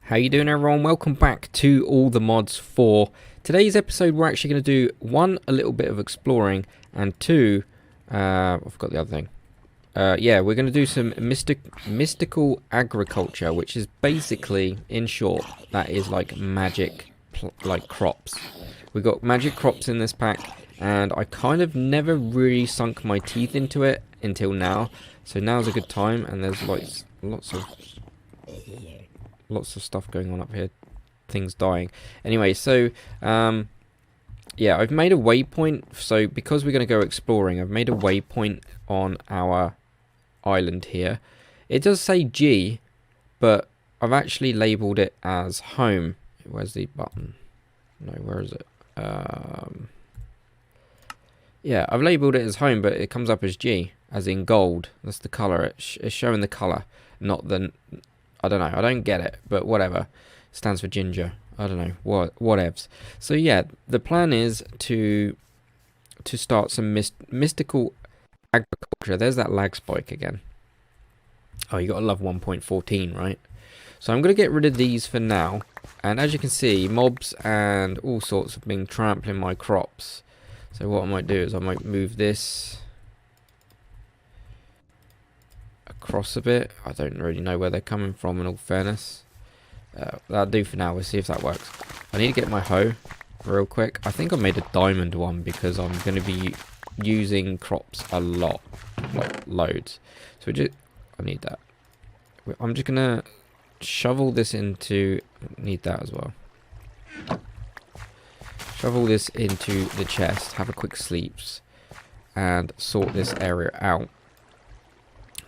How you doing, everyone? Welcome back to All the Mods 4. Today's episode we're actually going to do one, a little bit of exploring, and two, I forgot the other thing. Yeah, we're going to do some mystical agriculture, which is basically, in short, that is like magic, like crops. We've got magic crops in this pack, and I kind of never really sunk my teeth into it until now. So now's a good time, and there's like lots of stuff going on up here, things dying. Anyway, so yeah, I've made a waypoint. So because we're going to go exploring, I've made a waypoint on our island here. It does say G, but I've actually labeled it as home. Where's the button? No, where is it? Yeah, I've labeled it as home, but it comes up as G, as in gold. That's the color. It's showing the color, not the... I don't know. I don't get it, but whatever. It stands for ginger. I don't know. Whatevs. So yeah, the plan is to start some mystical agriculture. There's that lag spike again. Oh, you gotta love 1.14, right? So I'm gonna get rid of these for now. And as you can see, mobs and all sorts have been trampling my crops. So what I might do is I might move this across a bit. I don't really know where they're coming from, in all fairness. That'll do for now. We'll see if that works. I need to get my hoe real quick. I think I made a diamond one because I'm going to be using crops a lot, like loads. So I need that. I'm just going to shovel this into... need that as well. Shovel this into the chest, have a quick sleeps, and sort this area out.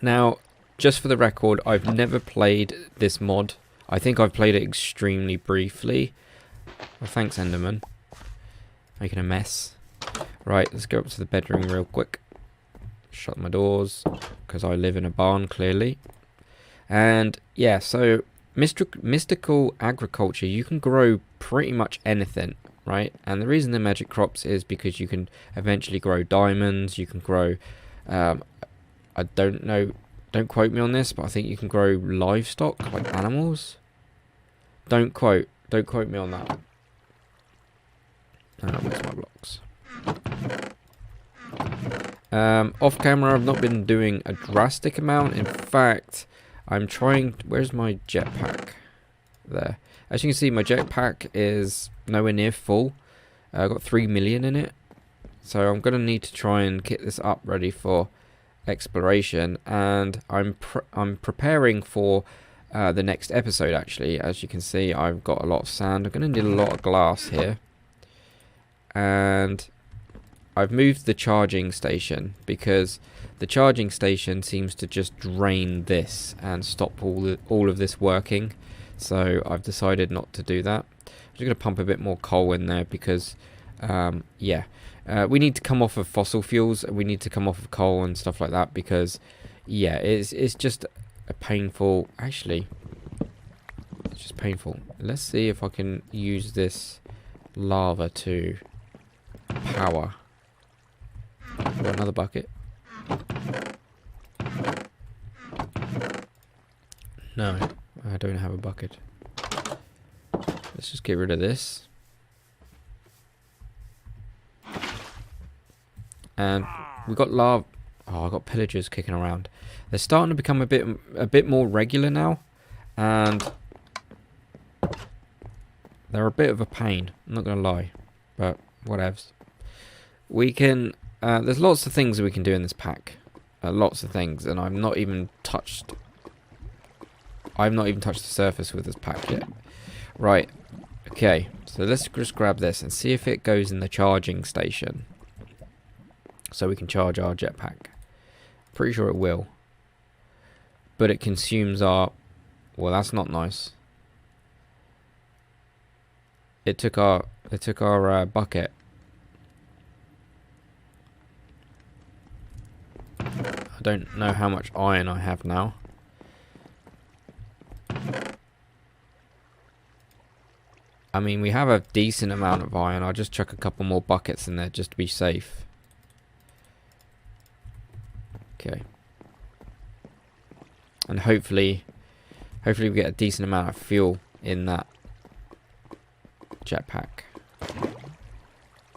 Now, just for the record, I've never played this mod. I think I've played it extremely briefly. Well, thanks, Enderman. Making a mess. Right, let's go up to the bedroom real quick. Shut my doors, because I live in a barn, clearly. And, yeah, so, mystical agriculture, you can grow pretty much anything, right? And the reason they're magic crops is because you can eventually grow diamonds, you can grow... I don't know, don't quote me on this, but I think you can grow livestock, like animals. Don't quote me on that. Where's my blocks? Off camera, I've not been doing a drastic amount. In fact, I'm trying... Where's my jetpack? There. As you can see, my jetpack is nowhere near full. I've got 3 million in it. So I'm going to need to try and get this up ready for exploration, and I'm preparing for the next episode. Actually, as you can see, I've got a lot of sand. I'm going to need a lot of glass here, and I've moved the charging station because the charging station seems to just drain this and stop all of this working. So I've decided not to do that. I'm just going to pump a bit more coal in there because yeah, we need to come off of fossil fuels. We need to come off of coal and stuff like that because, yeah, it's just a painful... Actually, it's just painful. Let's see if I can use this lava to power. Got another bucket. No, I don't have a bucket. Let's just get rid of this. And we've got lava. Oh, I've got pillagers kicking around. They're starting to become a bit more regular now, and they're a bit of a pain. I'm not gonna lie, but whatevs. We can. There's lots of things that we can do in this pack. Lots of things, and I've not even touched the surface with this pack yet. Right. Okay. So let's just grab this and see if it goes in the charging station. So we can charge our jetpack. Pretty sure it will. But it consumes our... Well, that's not nice. It took our bucket. I don't know how much iron I have now. I mean, we have a decent amount of iron. I'll just chuck a couple more buckets in there just to be safe. Okay. And hopefully we get a decent amount of fuel in that jetpack.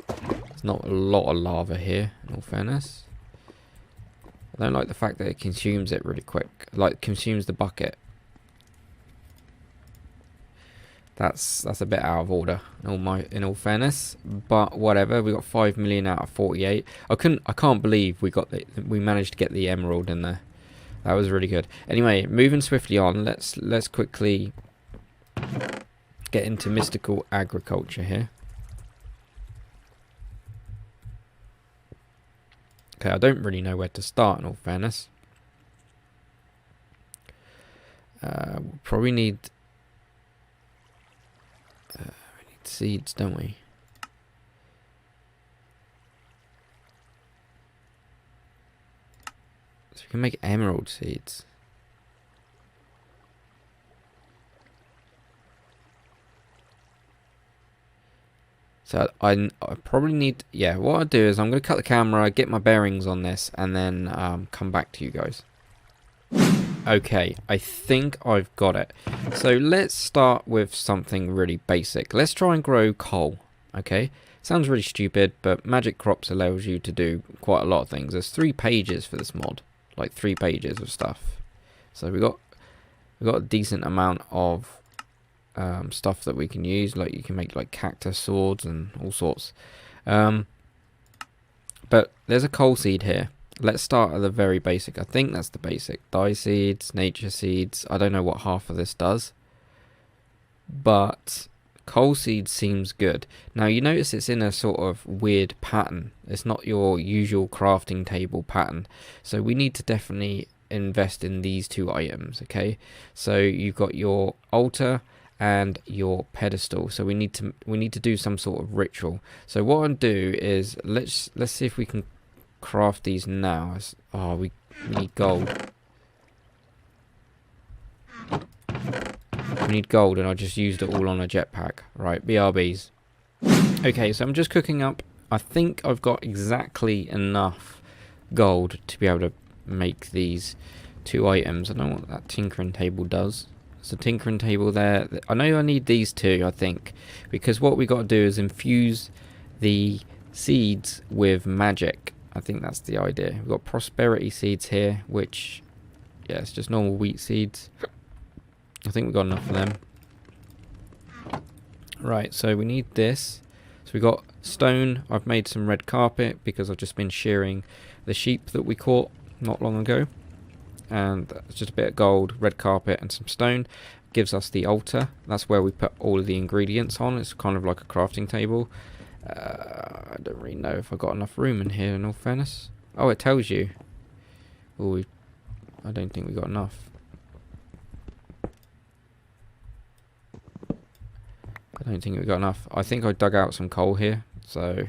There's not a lot of lava here, in all fairness. I don't like the fact that it consumes it really quick, like consumes the bucket. That's a bit out of order in all fairness, but whatever. We got 5 million out of 48. I can't believe we managed to get the emerald in there. That was really good. Anyway, moving swiftly on. Let's quickly get into mystical agriculture here. Okay, I don't really know where to start in all fairness. We'll probably need seeds, don't we? So we can make emerald seeds. So I probably need, yeah, what I'll do is I'm going to cut the camera, get my bearings on this, and then come back to you guys. Okay, I think I've got it. So let's start with something really basic. Let's try and grow coal, okay? Sounds really stupid, but Magic Crops allows you to do quite a lot of things. There's 3 pages for this mod, like 3 pages of stuff. So we got a decent amount of stuff that we can use. Like you can make like cactus swords and all sorts. But there's a coal seed here. Let's start at the very basic. I think that's the basic. Dye seeds, nature seeds. I don't know what half of this does, but coal seed seems good. Now you notice it's in a sort of weird pattern. It's not your usual crafting table pattern. So we need to definitely invest in these 2 items, okay? So you've got your altar and your pedestal. So we need to do some sort of ritual. So what I'll do is let's see if we can craft these now. Oh, we need gold. We need gold, and I just used it all on a jetpack. Right, BRBs. Okay, so I'm just cooking up. I think I've got exactly enough gold to be able to make these 2 items. I don't know what that tinkering table does. There's a tinkering table there. I know I need these 2, I think, because what we got to do is infuse the seeds with magic. I think that's the idea. We've got prosperity seeds here, which, yeah, it's just normal wheat seeds. I think we've got enough of them. Right, so we need this. So we got stone. I've made some red carpet because I've just been shearing the sheep that we caught not long ago. And it's just a bit of gold, red carpet, and some stone. Gives us the altar. That's where we put all of the ingredients on. It's kind of like a crafting table. I don't really know if I got enough room in here, in all fairness. Oh, it tells you. Oh, I don't think we got enough. I don't think we got enough. I think I dug out some coal here, so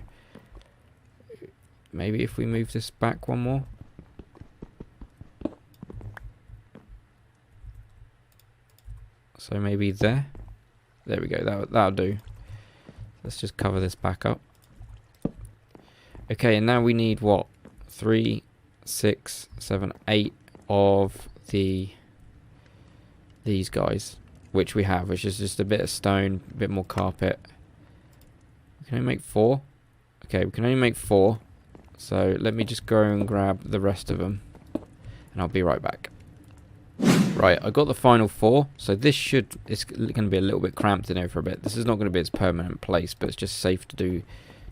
maybe if we move this back one more. So maybe there. There we go. That'll do. Let's just cover this back up. Okay, and now we need what? 3, 6, 7, 8 of these guys, which we have, which is just a bit of stone, a bit more carpet. We can only make 4. Okay, we can only make 4. So let me just go and grab the rest of them, and I'll be right back. Right, I got the final 4, so this it's going to be a little bit cramped in here for a bit. This is not going to be its permanent place, but it's just safe to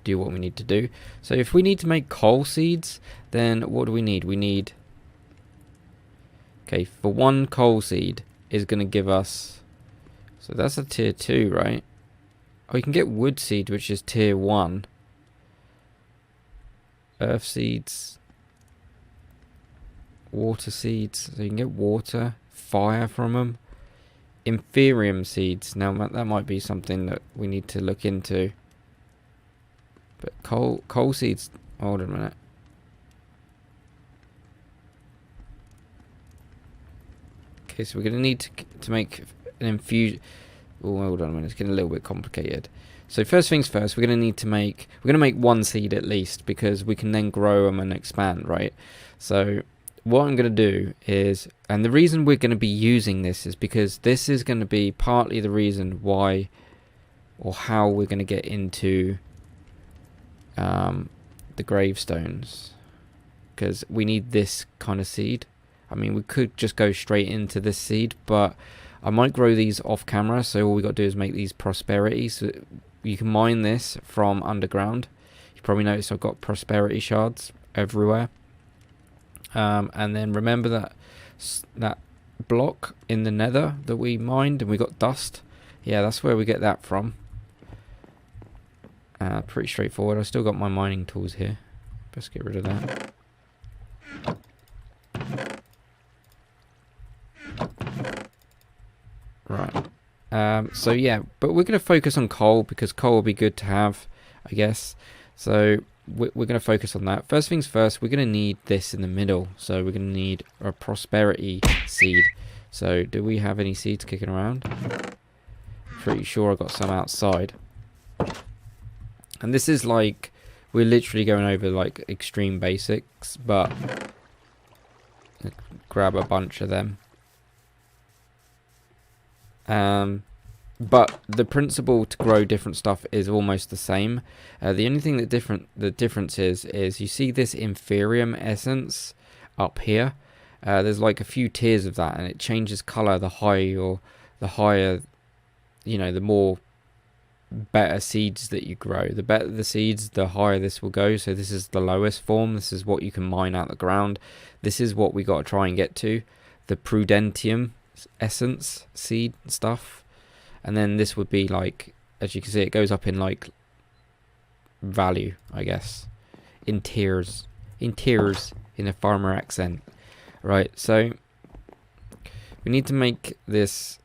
do what we need to do. So if we need to make coal seeds, then what do we need? We need, okay, for 1 coal seed is going to give us, so that's a tier 2, right? Oh, you can get wood seed, which is tier 1. Earth seeds. Water seeds, so you can get water, fire from them. Inferium seeds, now that might be something that we need to look into. But coal seeds, hold on a minute. Okay, so we're going to need to make an infusion. Oh, hold on a minute, it's getting a little bit complicated. So first things first, we're going to make 1 seed at least, because we can then grow them and expand, right? So what I'm going to do is, and the reason we're going to be using this is because this is going to be partly the reason why or how we're going to get into the gravestones, because we need this kind of seed. I mean, we could just go straight into this seed, but I might grow these off camera, so all we got to do is make these prosperity. So you can mine this from underground. You probably noticed I've got prosperity shards everywhere. And then remember that block in the nether that we mined and we got dust? Yeah, that's where we get that from. Pretty straightforward. I still got my mining tools here. Let's get rid of that. Right. So yeah, but we're going to focus on coal because coal will be good to have, I guess. So we're going to focus on that. First things first, we're going to need this in the middle. So we're going to need a prosperity seed. So do we have any seeds kicking around? Pretty sure I got some outside. And this is like, we're literally going over like extreme basics, but grab a bunch of them. But the principle to grow different stuff is almost the same. The only thing the difference is you see this inferium essence up here. There's like a few tiers of that, and it changes color the higher, you know, the more better seeds that you grow. The better the seeds, the higher this will go. So this is the lowest form. This is what you can mine out the ground. This is what we got to try and get to, the prudentium essence seed stuff. And then this would be like, as you can see, it goes up in like value, I guess, in tiers in a farmer accent. Right, so we need to make this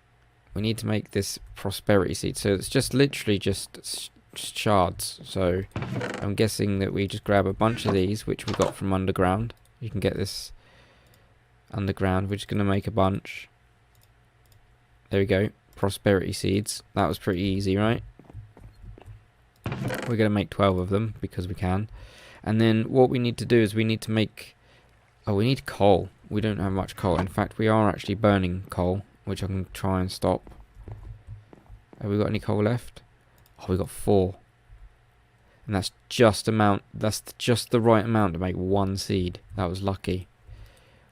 prosperity seed. So it's just literally just shards. So I'm guessing that we just grab a bunch of these, which we got from underground. You can get this underground. We're just going to make a bunch. There we go. Prosperity seeds. That was pretty easy, right? We're going to make 12 of them because we can. And then what we need to do is we need to make... Oh, we need coal. We don't have much coal. In fact, we are actually burning coal, which I can try and stop. Have we got any coal left? Oh, we got 4. And that's just the right amount to make one seed. That was lucky.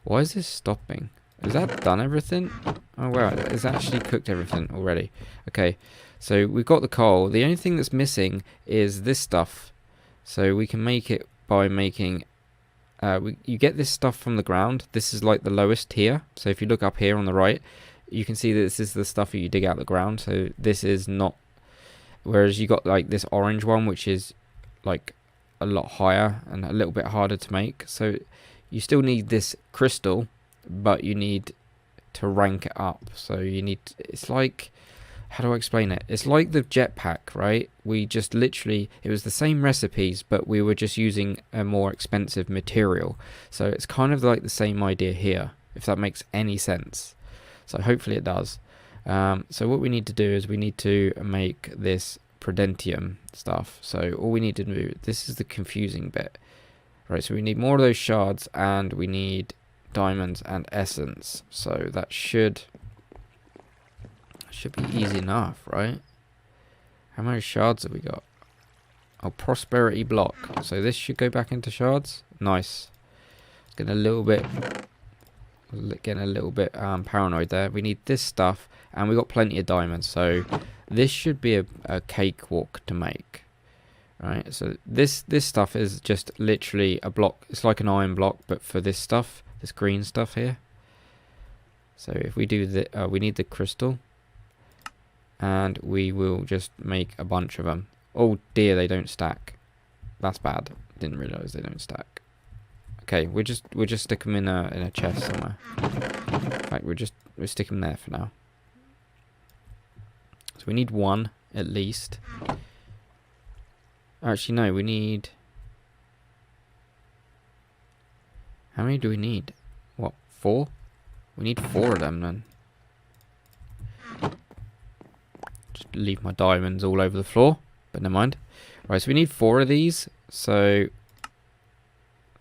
Why is this stopping? Has that done everything? Oh wow, it's actually cooked everything already. Okay, so we've got the coal. The only thing that's missing is this stuff. So we can make it by making... you get this stuff from the ground. This is like the lowest tier. So if you look up here on the right, you can see that this is the stuff that you dig out the ground. So this is not... Whereas you got like this orange one, which is like a lot higher and a little bit harder to make. So you still need this crystal, but you need to rank it up. So you need... It's like... How do I explain it? It's like the jetpack, right? We just literally... It was the same recipes, but we were just using a more expensive material. So it's kind of like the same idea here, if that makes any sense. So hopefully it does. So what we need to do is we need to make this prudentium stuff. So all we need to do... This is the confusing bit. Right, so we need more of those shards, and we need diamonds and essence. So that should be easy enough, right? How many shards have we got? Oh, prosperity block. So this should go back into shards. Nice. Getting a little bit paranoid there. We need this stuff, and we got plenty of diamonds. So this should be a cakewalk to make. Right, so this stuff is just literally a block. It's like an iron block, but for this stuff, this green stuff here. So if we do the, we need the crystal, and we will just make a bunch of them. Oh dear, they don't stack. That's bad. Didn't realize they don't stack. Okay, we'll just stick them in a chest somewhere. In fact, we'll stick them there for now. So we need one at least. Actually, no, we need... How many do we need? What, 4? We need 4 of them then. Just leave my diamonds all over the floor, but never mind. Right, so we need 4 of these. So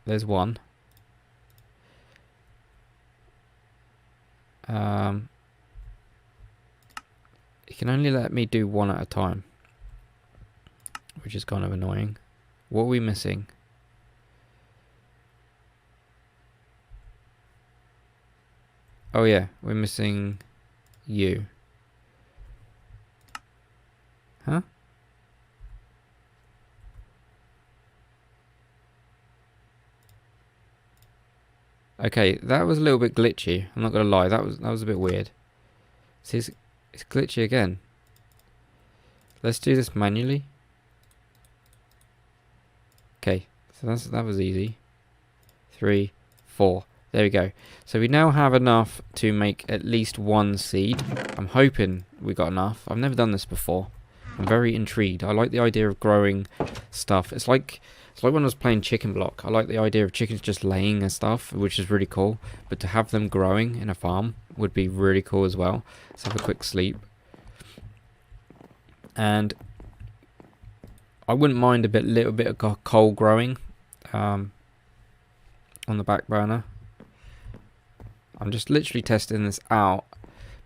there's one. It can only let me do one at a time, which is kind of annoying. What are we missing? Oh yeah, we're missing you. Huh? Okay, that was a little bit glitchy. I'm not gonna lie, that was a bit weird. See, it's glitchy again. Let's do this manually. Okay, so that was easy. 3, 4. There we go. So we now have enough to make at least one seed. I'm hoping we got enough. I've never done this before. I'm very intrigued. I like the idea of growing stuff. It's like when I was playing Chicken Block. I like the idea of chickens just laying and stuff, which is really cool. But to have them growing in a farm would be really cool as well. Let's have a quick sleep. And I wouldn't mind a little bit of coal growing on the back burner. I'm just literally testing this out,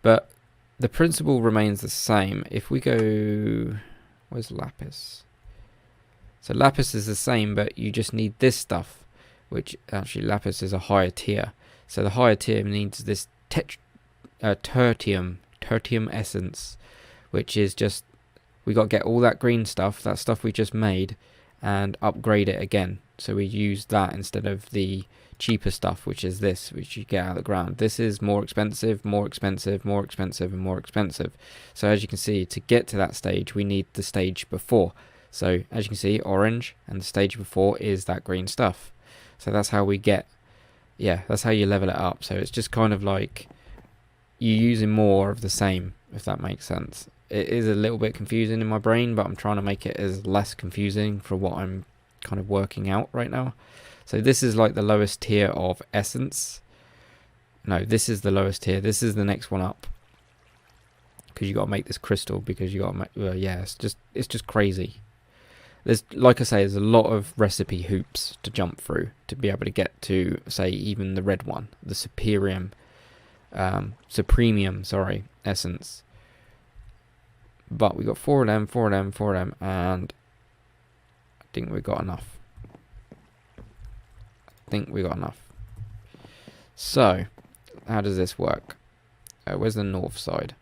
but the principle remains the same. If we go, where's lapis? So lapis is the same, but you just need this stuff, which actually lapis is a higher tier. So the higher tier needs this tertium essence, which is just, we got to get all that green stuff, that stuff we just made, and upgrade it again. So we use that instead of the cheaper stuff, which is this, which you get out of the ground. This is more expensive, more expensive, more expensive, and more expensive. So as you can see, to get to that stage, we need the stage before. So as you can see, orange, and the stage before is that green stuff. So that's how we get, yeah, that's how you level it up. So it's just kind of like you're using more of the same, if that makes sense. It is a little bit confusing in my brain, but I'm trying to make it as less confusing for what I'm kind of working out right now. So this is like the lowest tier of essence. No, this is the lowest tier. This is the next one up, because you got to make this crystal, because you got to make, yeah, it's just crazy. There's, like I say, there's a lot of recipe hoops to jump through to be able to get to, say, even the red one, the supremium essence. But we got 4 of them, 4 of them, 4 of them, and I think we got enough. So how does this work? Where's the north side?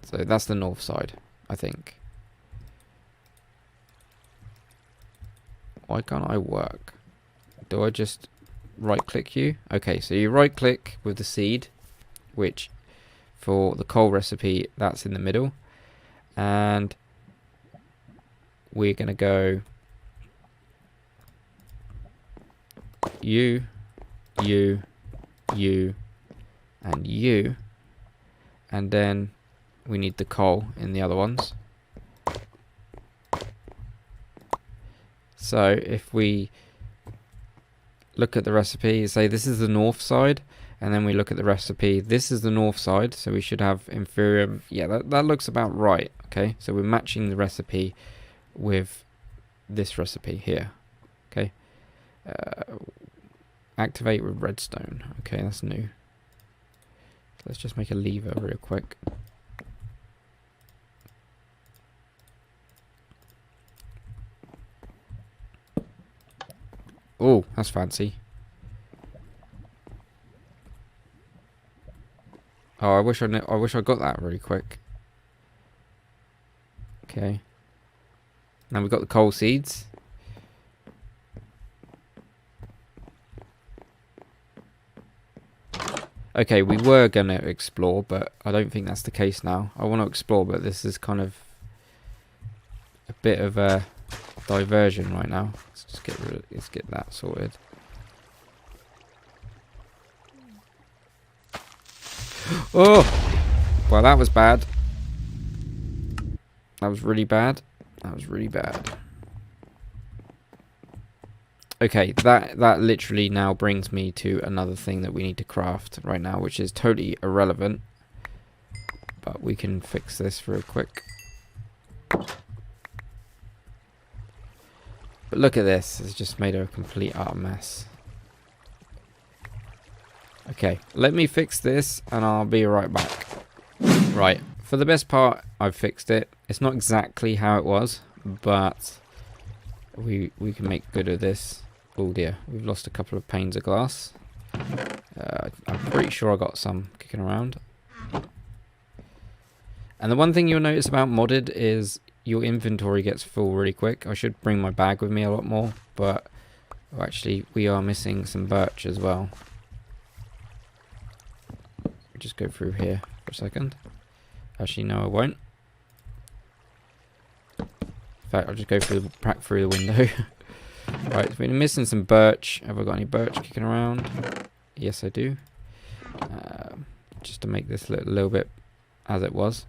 So that's the north side, I think. Why can't I work? Do I just right click you? Okay, so you right click with the seed, which for the coal recipe, that's in the middle, and we're gonna go you, and you, and then we need the coal in the other ones. So if we look at the recipe, say this is the north side, and then we look at the recipe, this is the north side, so we should have inferior. Yeah, that looks about right. Okay, so we're matching the recipe with this recipe here. Okay, activate with redstone. Okay, that's new. Let's just make a lever real quick. Oh, that's fancy. Oh, I wish I got that really quick. Okay. Now we've got the coal seeds. Okay, we were going to explore, but I don't think that's the case now. I want to explore, but this is kind of a bit of a diversion right now. Let's get that sorted. Oh! Well, that was bad. That was really bad. That was really bad. Okay, that literally now brings me to another thing that we need to craft right now, which is totally irrelevant. But we can fix this real quick. But look at this. It's just made a complete utter mess. Okay, let me fix this and I'll be right back. Right, for the best part, I've fixed it. It's not exactly how it was, but we can make good of this. Oh dear, we've lost a couple of panes of glass. I'm pretty sure I got some kicking around. And the one thing you'll notice about modded is your inventory gets full really quick. I should bring my bag with me a lot more, but actually we are missing some birch as well. Just go through here for a second. Actually, no, I won't. In fact, I'll just go through the window. Right, so we're missing some birch. Have I got any birch kicking around? Yes, I do. Just to make this look a little bit as it was.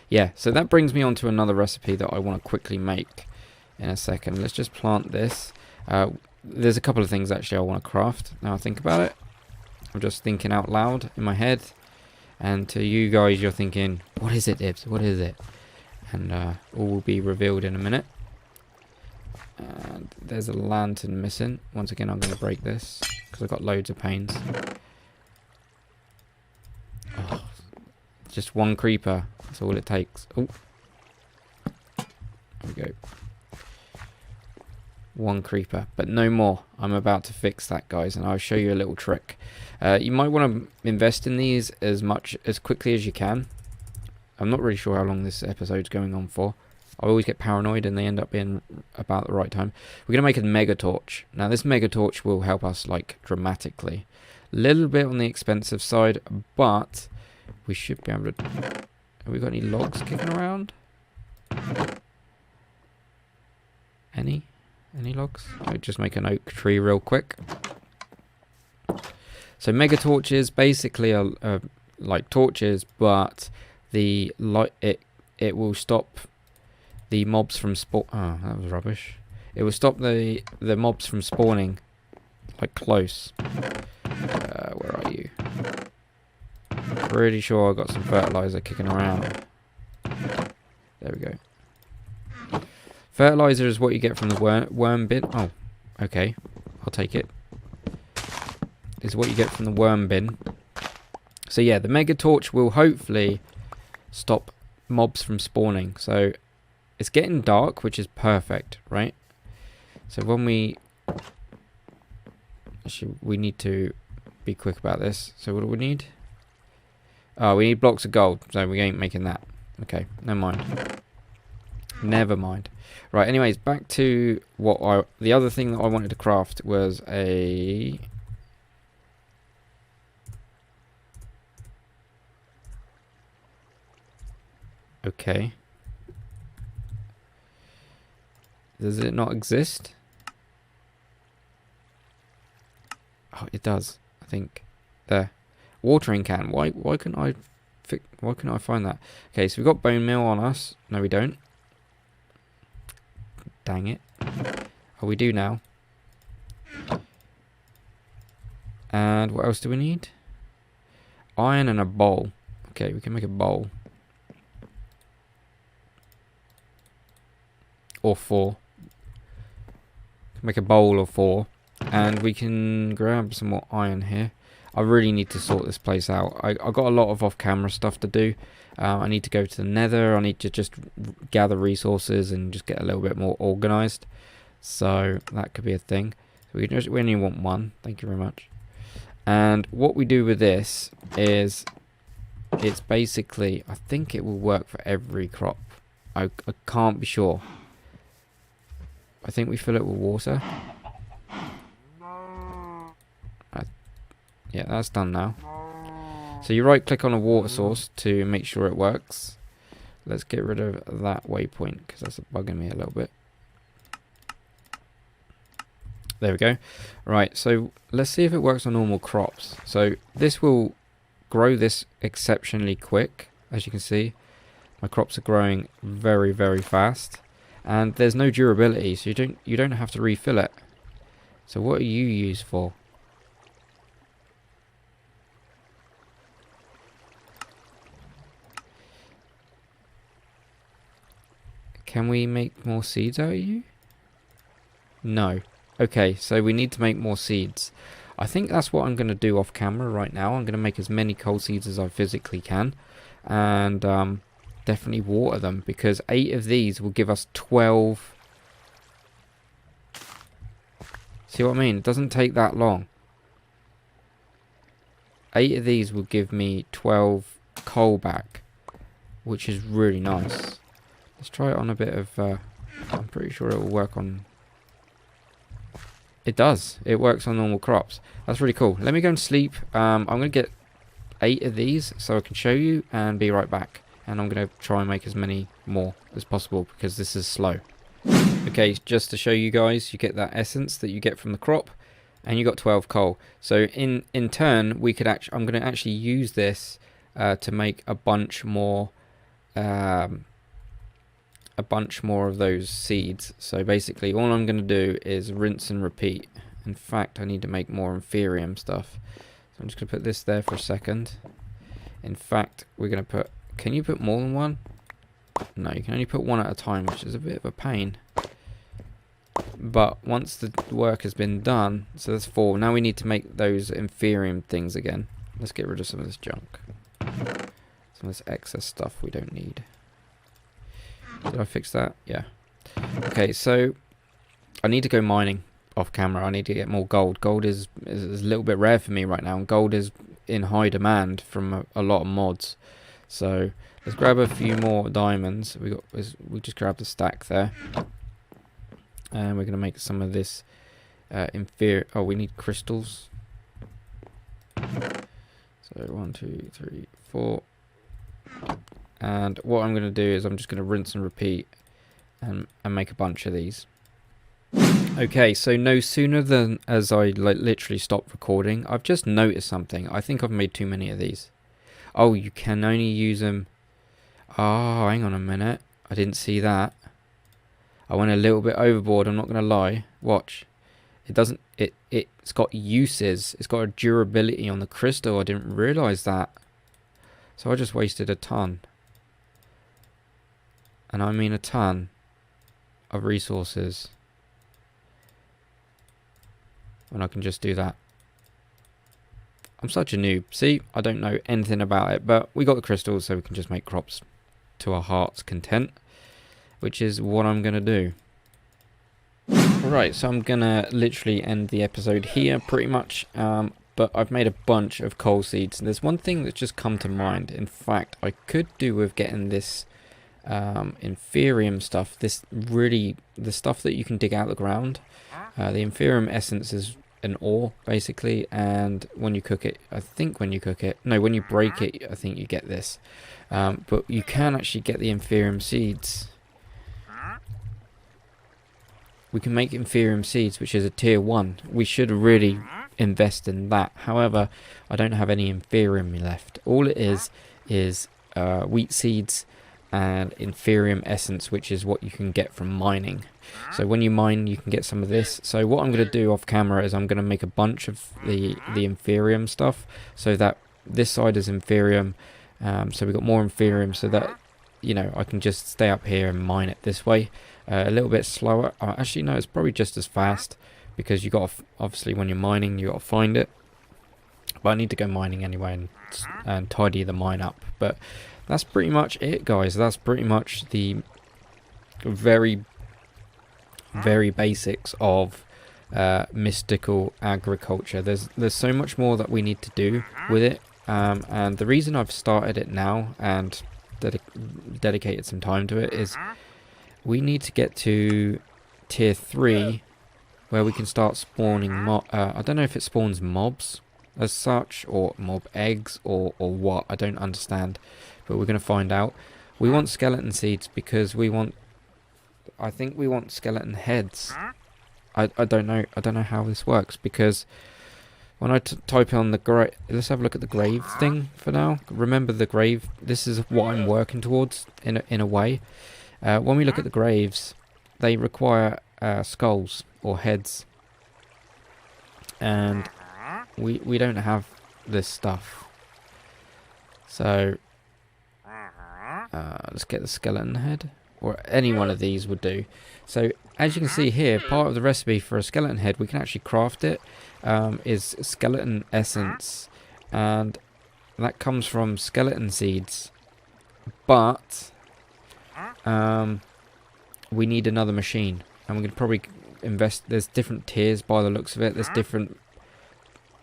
Yeah, so that brings me on to another recipe that I want to quickly make in a second. Let's just plant this. There's a couple of things actually I want to craft. Now I think about it. I'm just thinking out loud in my head. And to you guys, you're thinking, what is it, Dibs? What is it? And all will be revealed in a minute. And there's a lantern missing. Once again, I'm going to break this because I've got loads of panes. Oh, just one creeper. That's all it takes. Oh, there we go. One creeper, but no more. I'm about to fix that, guys, and I'll show you a little trick. You might want to invest in these as quickly as you can. I'm not really sure how long this episode's going on for. I always get paranoid and they end up being about the right time. We're going to make a mega torch. Now this mega torch will help us like dramatically. A little bit on the expensive side, but we should be able to... Have we got any logs kicking around? Any logs? I'll just make an oak tree real quick. So mega torches basically are like torches, but the light it will stop the mobs from spawn. Oh, that was rubbish. It will stop the mobs from spawning like close. Where are you? Pretty sure I got some fertilizer kicking around. There we go. Fertilizer is what you get from the worm bin. Oh, okay. I'll take it. Is what you get from the worm bin. So yeah, the mega torch will hopefully stop mobs from spawning. So it's getting dark, which is perfect, right? So when we... Actually, we need to be quick about this. So what do we need? Oh, we need blocks of gold. So we ain't making that. Okay, never mind. Never mind. Right, anyways, back to what the other thing that I wanted to craft was a... Okay. Does it not exist? Oh, it does. I think there. Watering can. Why couldn't I find that? Okay, so we've got bone meal on us. No, we don't. Dang it. Oh, we do now. And what else do we need? Iron and a bowl. Okay, we can make a bowl. Or 4. Make a bowl of 4. And we can grab some more iron here. I really need to sort this place out. I got a lot of off-camera stuff to do. I need to go to the nether. I need to just gather resources and just get a little bit more organized. So that could be a thing. So we only want 1. Thank you very much. And what we do with this is it's basically, I think it will work for every crop. I can't be sure. I think we fill it with water. Yeah, that's done now. So you right click on a water source to make sure it works. Let's get rid of that waypoint because that's bugging me a little bit. There we go. Right, so let's see if it works on normal crops. So this will grow this exceptionally quick. As you can see, my crops are growing very, very fast. And there's no durability, so you don't have to refill it. So what are you used for? Can we make more seeds out of you? No. Okay, so we need to make more seeds. I think that's what I'm going to do off camera right now. I'm going to make as many coal seeds as I physically can, and definitely water them, because 8 of these will give us 12. See what I mean? It doesn't take that long. 8 of these will give me 12 coal back, which is really nice. Let's try it on a bit of... I'm pretty sure it will work on... It does. It works on normal crops. That's really cool. Let me go and sleep. I'm going to get 8 of these so I can show you and be right back. And I'm going to try and make as many more as possible because this is slow. Okay, just to show you guys, you get that essence that you get from the crop, and you got 12 coal. So in turn, we could actually, I'm going to actually use this to make a bunch more of those seeds. So basically, all I'm going to do is rinse and repeat. In fact, I need to make more Inferium stuff. So I'm just going to put this there for a second. In fact, we're going to put... Can you put more than one? No, you can only put one at a time, which is a bit of a pain. But once the work has been done, so that's 4. Now we need to make those Inferium things again. Let's get rid of some of this junk. Some of this excess stuff we don't need. Did I fix that? Yeah. Okay, so I need to go mining off camera. I need to get more gold. Gold is a little bit rare for me right now, and gold is in high demand from a lot of mods. So let's grab a few more diamonds. We just grabbed a stack there, and we're gonna make some of this inferior. Oh, we need crystals. So 1, 2, 3, 4. And what I'm going to do is I'm just going to rinse and repeat and make a bunch of these. Okay, so no sooner than as I literally stopped recording, I've just noticed something. I think I've made too many of these. Oh, you can only use them... Oh, hang on a minute. I didn't see that. I went a little bit overboard, I'm not going to lie. Watch. It doesn't... It's got uses. It's got a durability on the crystal. I didn't realise that. So I just wasted a ton. And I mean a ton of resources. When I can just do that. I'm such a noob. See, I don't know anything about it, but we got the crystals, so we can just make crops to our heart's content, which is what I'm going to do. Alright, so I'm going to literally end the episode here, pretty much. But I've made a bunch of coal seeds. And there's one thing that's just come to mind. In fact, I could do with getting this Inferium stuff. The stuff that you can dig out of the ground. The Inferium essence is an ore, basically. And when you cook it, when you break it, I think you get this. But you can actually get the Inferium seeds. We can make Inferium seeds, which is a tier 1. We should really invest in that. However, I don't have any Inferium left. All it is wheat seeds and Inferium essence, which is what you can get from mining. So when you mine, you can get some of this. So what I'm going to do off camera is I'm going to make a bunch of the Inferium stuff, so that this side is Inferium. So we've got more Inferium, so that, you know, I can just stay up here and mine it this way. A little bit slower. Actually, no, it's probably just as fast, because you got to, obviously when you're mining, you got to find it. But I need to go mining anyway and tidy the mine up. But that's pretty much it, guys. That's pretty much the very basics of mystical agriculture. There's so much more that we need to do with it, and the reason I've started it now and dedicated some time to it is we need to get to tier 3, where we can start spawning I don't know if it spawns mobs as such, or mob eggs, or what. I don't understand, but we're going to find out. We want skeleton seeds because I think we want skeleton heads. I don't know how this works, because when I type on the grave, let's have a look at the grave thing for now. Remember the grave, this is what I'm working towards in a way. When we look at the graves, they require skulls or heads, and we don't have this stuff. So let's get the skeleton head. or any one of these would do. So as you can see here, part of the recipe for a skeleton head, we can actually craft it, is skeleton essence, and that comes from skeleton seeds. But we need another machine, and we can probably invest. There's different tiers by the looks of it. There's different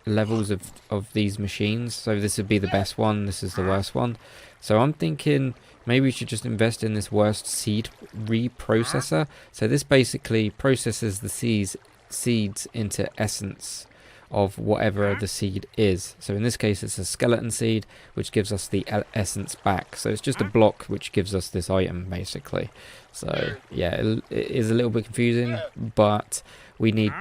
levels of these machines, so this would be the best one, this is the worst one. So I'm thinking maybe we should just invest in this worst seed reprocessor. So this basically processes the seeds into essence of whatever the seed is. So in this case it's a skeleton seed, which gives us the essence back. So it's just a block which gives us this item basically. So yeah, it is a little bit confusing, but we need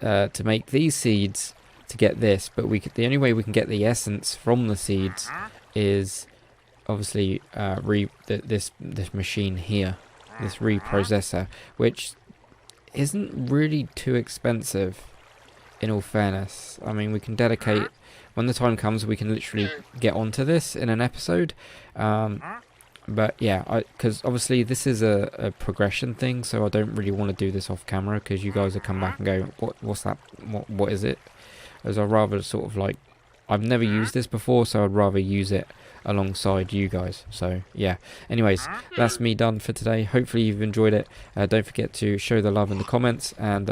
to make these seeds to get this, but the only way we can get the essence from the seeds is obviously this machine here, this reprocessor, which isn't really too expensive in all fairness. I mean, we can dedicate, when the time comes, we can literally get onto this in an episode. But yeah, because obviously this is a progression thing, so I don't really want to do this off camera, because you guys will come back and go, what's that, what is it? As I'd rather sort of like, I've never used this before, so I'd rather use it alongside you guys. So yeah, anyways, that's me done for today. Hopefully you've enjoyed it. Don't forget to show the love in the comments and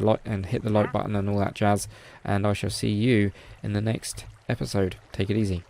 hit the like button and all that jazz, and I shall see you in the next episode. Take it easy.